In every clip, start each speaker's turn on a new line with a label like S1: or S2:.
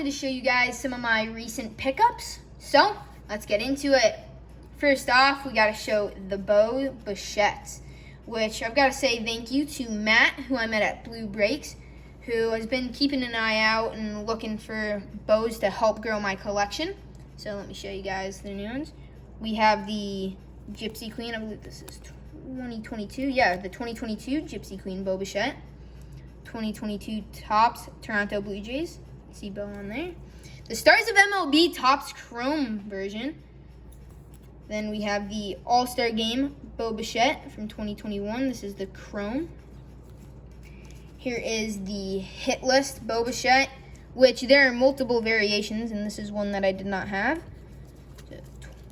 S1: to show you guys some of my recent pickups. So, let's get into it. First off, we got to show the Bo Bichettes, which I've got to say thank you to Matt, who I met at Blue Breaks, who has been keeping an eye out and looking for bows to help grow my collection. So let me show you guys the new ones. We have the Gypsy Queen. I believe this is 2022. Yeah, the 2022 Gypsy Queen Bo Bichette. 2022 Topps Toronto Blue Jays. See Bo on there. The Stars of MLB Topps Chrome version. Then we have the All-Star Game Bo Bichette from 2021. This is the Chrome. Here is the Hit List Bo Bichette, which there are multiple variations, and this is one that I did not have. So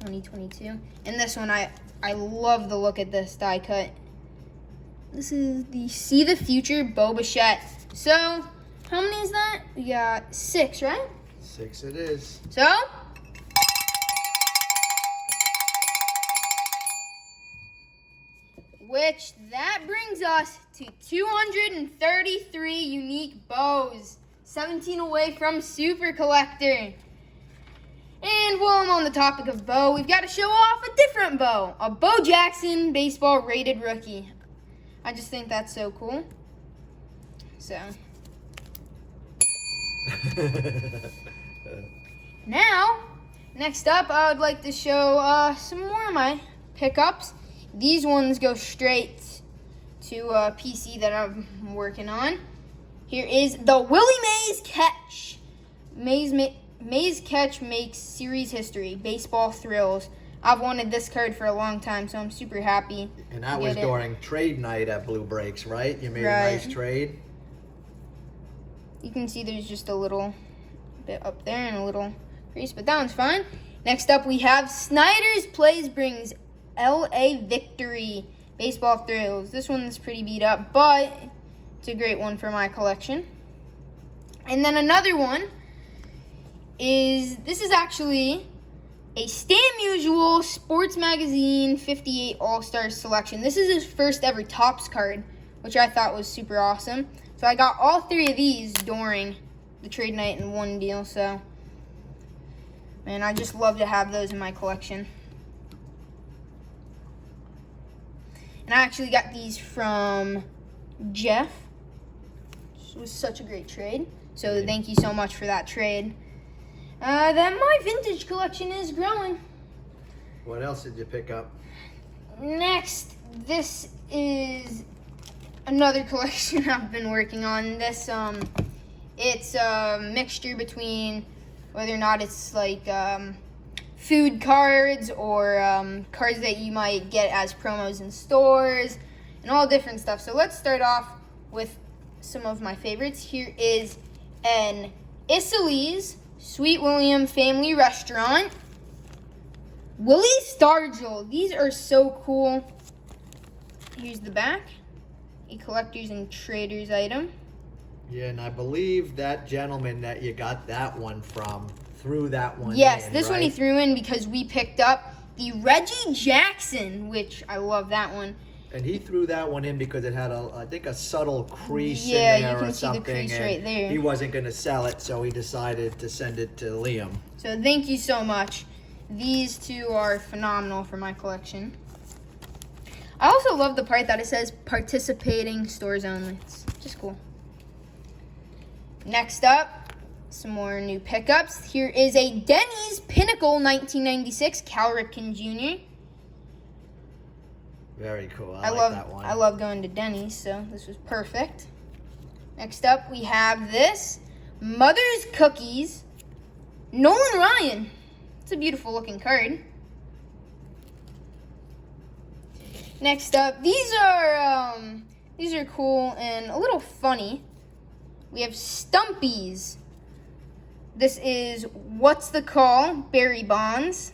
S1: 2022. And this one, I love the look at this die cut. This is the See the Future Bo Bichette. So, how many is that? We got 6, right?
S2: 6 it is.
S1: So, which that brings us to 233 unique bows. 17 away from Super Collector. And while I'm on the topic of bow, we've got to show off a different bow. A Bo Jackson baseball rated rookie. I just think that's so cool. So. Now, next up, I would like to show some more of my pickups. These ones go straight to a PC that I'm working on. Here is the Willie Mays catch. Mays catch makes series history. Baseball thrills. I've wanted this card for a long time, so I'm super happy.
S2: And that was during trade night at Blue Breaks, right? You made a nice trade.
S1: You can see there's just a little bit up there and a little crease, but that one's fine. Next up, we have Snyder's Plays brings LA victory. Baseball thrills. This one's pretty beat up, but it's a great one for my collection. And then another one is, this is actually a Stan Musial Sports Magazine 58 All-Stars selection. This is his first ever Topps card, which I thought was super awesome. So I got all 3 of these during the trade night in one deal. So, man, I just love to have those in my collection. And I actually got these from Jeff. It was such a great trade. So thank you so much for that trade. Then my vintage collection is growing.
S2: What else did you pick up?
S1: Next, this is another collection I've been working on. This, it's a mixture between whether or not it's like food cards or cards that you might get as promos in stores and all different stuff. So let's start off with some of my favorites. Here is an Isleys Sweet William Family Restaurant. Willie Stargell. These are so cool. Here's the back. A collector's and trader's item.
S2: Yeah, and I believe that gentleman that you got that one from threw that one
S1: Yes,
S2: in,
S1: this one he threw in because we picked up the Reggie Jackson, which I love that one.
S2: And he threw that one in because it had, I think, a subtle crease in
S1: Yeah,
S2: there
S1: you
S2: or
S1: can see
S2: something.
S1: the crease right there.
S2: He wasn't going to sell it, so he decided to send it to Liam.
S1: So thank you so much. These 2 are phenomenal for my collection. I also love the part that it says participating stores only. It's just cool. Next up, some more new pickups. Here is a Denny's Pinnacle 1996 Cal Ripken Jr.
S2: Very cool.
S1: I
S2: like
S1: love
S2: that one.
S1: I love going to Denny's, so this was perfect. Next up, we have this Mother's Cookies Nolan Ryan. It's a beautiful looking card. Next up, these are cool and a little funny. We have Stumpies. This is What's the Call? Barry Bonds,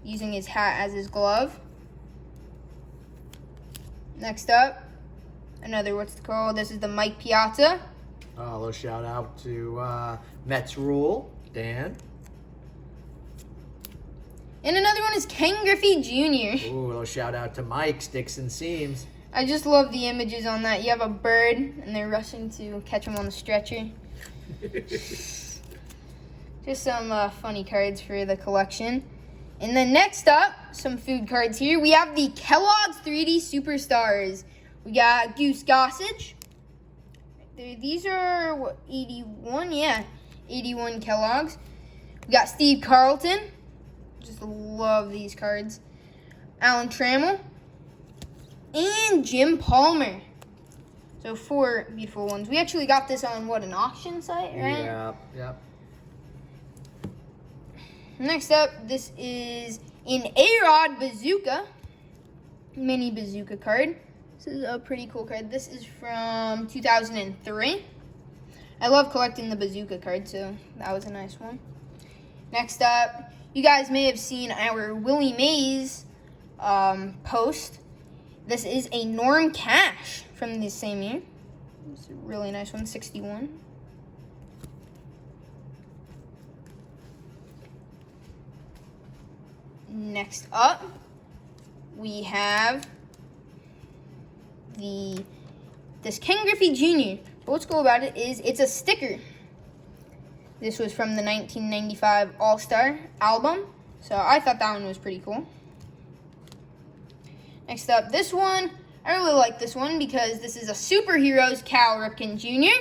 S1: using his hat as his glove. Next up, another What's the Call? This is the Mike Piazza.
S2: A little shout out to Mets Rule, Dan.
S1: And another one is Ken Griffey Jr.
S2: Ooh, a little shout out to Mike, Sticks and Seams.
S1: I just love the images on that. You have a bird, and they're rushing to catch him on the stretcher. Just some funny cards for the collection. And then next up, some food cards here. We have the Kellogg's 3D Superstars. We got Goose Gossage. These are, what, 81? Yeah, 81 Kellogg's. We got Steve Carlton. Just love these cards. Alan Trammell. And Jim Palmer. So 4 beautiful ones. We actually got this on, what, an auction site, right?
S2: Yeah, yep.
S1: Next up, this is an A-Rod Bazooka. Mini Bazooka card. This is a pretty cool card. This is from 2003. I love collecting the Bazooka card, so that was a nice one. Next up, you guys may have seen our Willie Mays post. This is a Norm Cash from the same year. It's a really nice one, 61. Next up, we have this Ken Griffey Jr. But what's cool about it is it's a sticker. This was from the 1995 All-Star album, so I thought that one was pretty cool. Next up, this one, I really like this one because this is a Superheroes Cal Ripken Jr.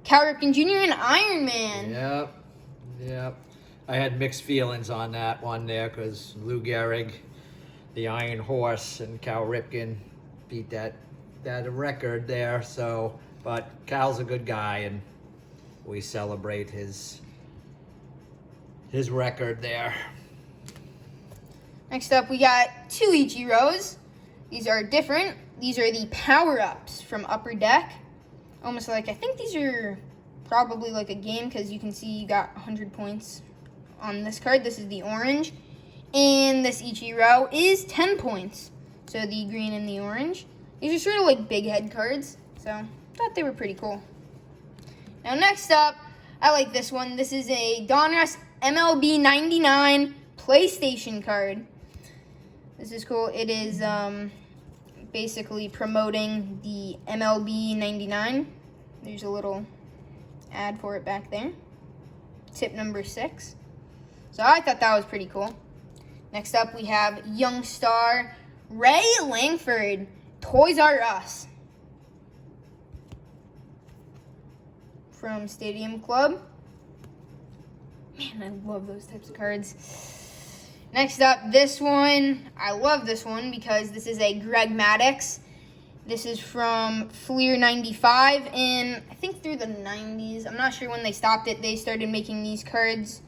S1: Cal Ripken Jr. and Iron Man.
S2: Yep. I had mixed feelings on that one there because Lou Gehrig, the Iron Horse, and Cal Ripken beat that record there. So, but Cal's a good guy, and we celebrate his record there.
S1: Next up, we got 2 Ichiros. These are different. These are the power-ups from Upper Deck. Almost like, I think these are probably like a game because you can see you got 100 points on this card. This is the orange. And this Ichiro is 10 points. So the green and the orange. These are sort of like big head cards. So I thought they were pretty cool. Now next up, I like this one. This is a Donruss MLB 99 PlayStation card. This is cool. It is basically promoting the MLB 99. There's a little ad for it back there. Tip number 6. So I thought that was pretty cool. Next up, we have young star Ray Langford, Toys R Us. From Stadium Club. Man, I love those types of cards. Next up, this one. I love this one because this is a Greg Maddux. This is from Fleer 95, and I think through the 90s. I'm not sure when they stopped it. They started making these cards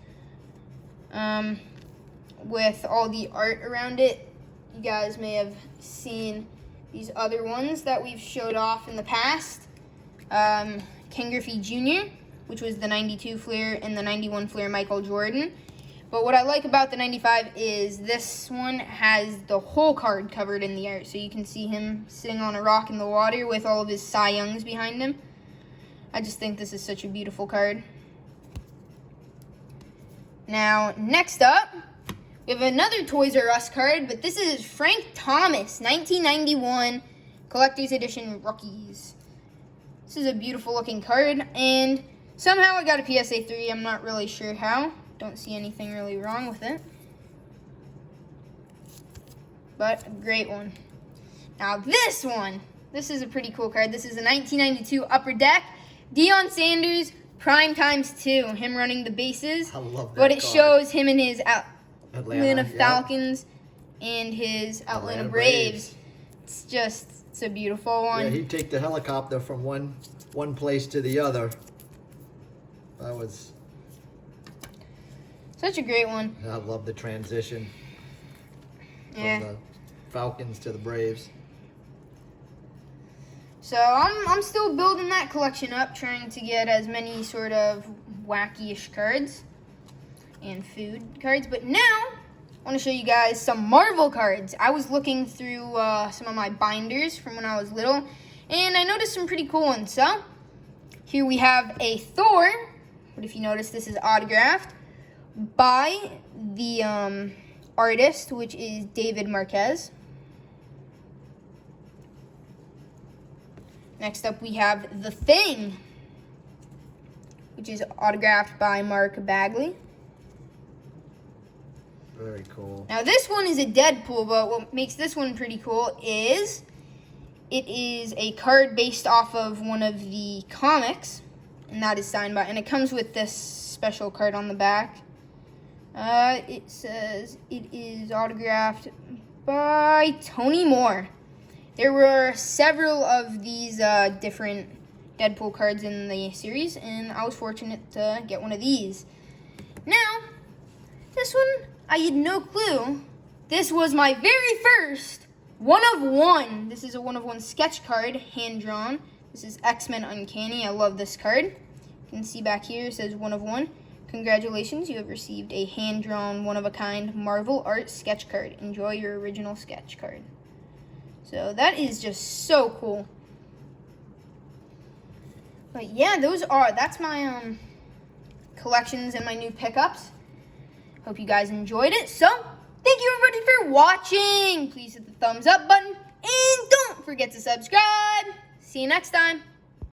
S1: with all the art around it. You guys may have seen these other ones that we've showed off in the past. Ken Griffey Jr., which was the 92 Fleer, and the 91 Fleer Michael Jordan. But what I like about the 95 is this one has the whole card covered in the art. So you can see him sitting on a rock in the water with all of his Cy Youngs behind him. I just think this is such a beautiful card. Now, next up, we have another Toys R Us card, but this is Frank Thomas, 1991 Collector's Edition Rookies. This is a beautiful looking card, and somehow I got a PSA 3. I'm not really sure how. Don't see anything really wrong with it. But a great one. Now this one. This is a pretty cool card. This is a 1992 Upper Deck. Deion Sanders, Prime ×2. Him running the bases.
S2: I love that
S1: But it
S2: card.
S1: shows him and his Atlanta
S2: Yep.
S1: Falcons and his Atlanta Braves. It's a beautiful one.
S2: Yeah, he'd take the helicopter from one place to the other. That was...
S1: Such a great one.
S2: I love the transition
S1: Yeah.
S2: from the Falcons to the Braves.
S1: So I'm still building that collection up, trying to get as many sort of wacky-ish cards and food cards. But now I want to show you guys some Marvel cards. I was looking through some of my binders from when I was little, and I noticed some pretty cool ones. So here we have a Thor, but if you notice, this is autographed by the artist, which is David Marquez. Next up, we have The Thing, which is autographed by Mark Bagley.
S2: Very cool.
S1: Now this one is a Deadpool, but what makes this one pretty cool is it is a card based off of one of the comics, and that is signed by, and it comes with this special card on the back. It says it is autographed by Tony Moore. There were several of these different Deadpool cards in the series, and I was fortunate to get one of these. Now, this one, I had no clue. This was my very first 1-of-1. This is a 1-of-1 sketch card, hand-drawn. This is X-Men Uncanny. I love this card. You can see back here, it says 1-of-1. Congratulations, you have received a hand-drawn, one-of-a-kind Marvel Art sketch card. Enjoy your original sketch card. So that is just so cool. But yeah, that's my collections and my new pickups. Hope you guys enjoyed it. So, thank you everybody for watching. Please hit the thumbs up button and don't forget to subscribe. See you next time.